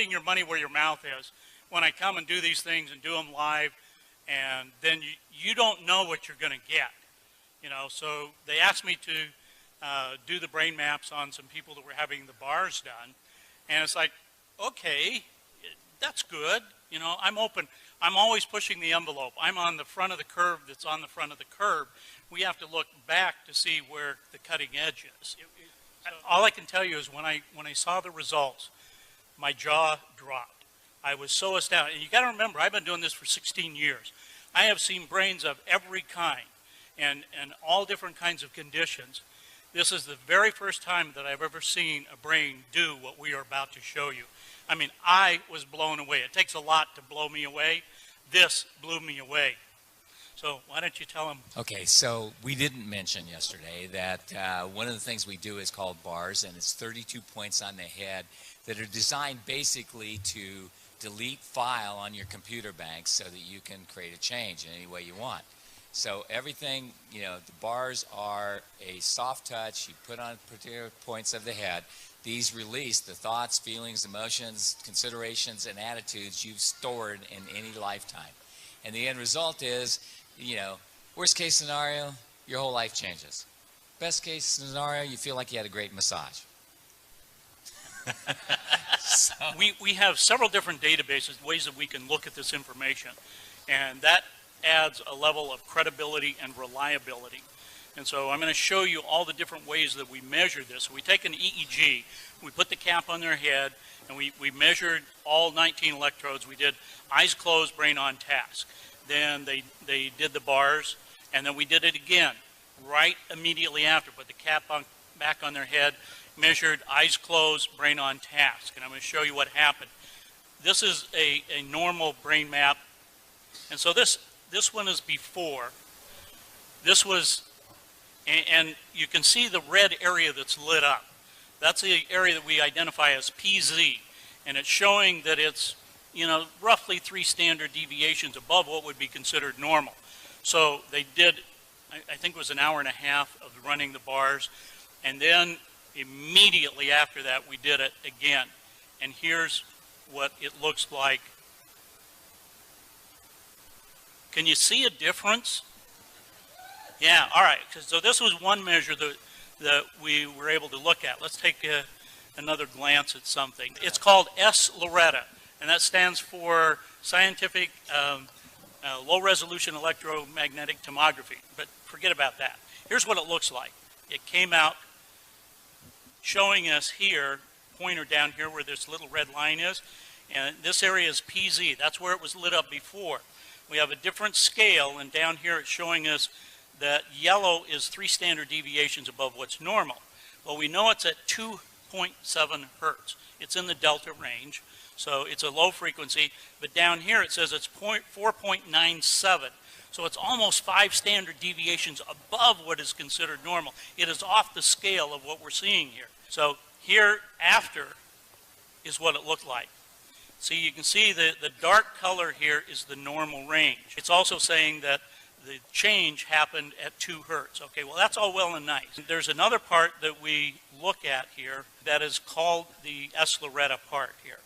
putting your money where your mouth is when I come and do these things and do them live, and then you don't know what you're going to get. You know, so they asked me to do the brain maps on some people that were having the bars done, and it's like, okay, that's good. You know, I'm open. I'm always pushing the envelope. I'm on the front of the curve that's on the front of the curve. We have to look back to see where the cutting edge is. All I can tell you is when I saw the results, my jaw dropped. I was so astounded. And you got to remember, I've been doing this for 16 years. I have seen brains of every kind and all different kinds of conditions. This is the very first time that I've ever seen a brain do what we are about to show you. I mean, I was blown away. It takes a lot to blow me away. This blew me away. So why don't you tell them? Okay, so we didn't mention yesterday that one of the things we do is called bars, and it's 32 points on the head that are designed basically to delete file on your computer bank so that you can create a change in any way you want. So everything, you know, the bars are a soft touch. You put on particular points of the head. These release the thoughts, feelings, emotions, considerations, and attitudes you've stored in any lifetime. And the end result is, you know, worst case scenario, your whole life changes. Best case scenario, you feel like you had a great massage. So. We have several different databases, ways that we can look at this information. And that adds a level of credibility and reliability. And so I'm going to show you all the different ways that we measure this. So we take an EEG, we put the cap on their head, and we measured all 19 electrodes. We did eyes closed, brain on task. Then they did the bars, and then we did it again right immediately after. Put the cap back on their head, measured eyes closed, brain on task. And I'm going to show you what happened. This is a normal brain map. And so this one is before. This was, and you can see the red area that's lit up. That's the area that we identify as PZ. And it's showing that it's, you know, roughly 3 standard deviations above what would be considered normal. So they did, I think it was an hour and a half of running the bars. And then immediately after that, we did it again. And here's what it looks like. Can you see a difference? Yeah, all right. So this was one measure that we were able to look at. Let's take another glance at something. It's called S-Loretta, and that stands for Scientific Low-Resolution Electromagnetic Tomography. But forget about that. Here's what it looks like. It came out showing us here, pointer down here where this little red line is, and this area is PZ. That's where it was lit up before. We have a different scale, and down here it's showing us that yellow is 3 standard deviations above what's normal. Well, we know it's at 2.7 hertz. It's in the delta range, so it's a low frequency, but down here it says it's 4.97. So it's almost 5 standard deviations above what is considered normal. It is off the scale of what we're seeing here. So here after is what it looked like. See, you can see the dark color here is the normal range. It's also saying that the change happened at 2 hertz. Okay, well, that's all well and nice. There's another part that we look at here that is called the S-Loretta part here.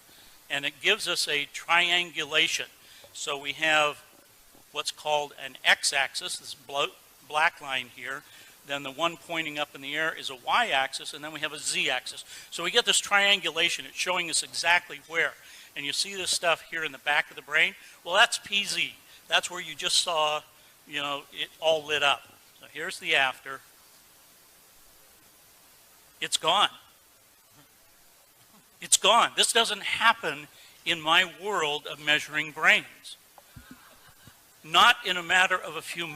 And it gives us a triangulation. So we have what's called an x-axis, this black line here. Then the one pointing up in the air is a y-axis, and then we have a z-axis. So we get this triangulation. It's showing us exactly where. And you see this stuff here in the back of the brain? Well, that's PZ. That's where you just saw, you know, it all lit up. So here's the after. It's gone. It's gone. This doesn't happen in my world of measuring brains. Not in a matter of a few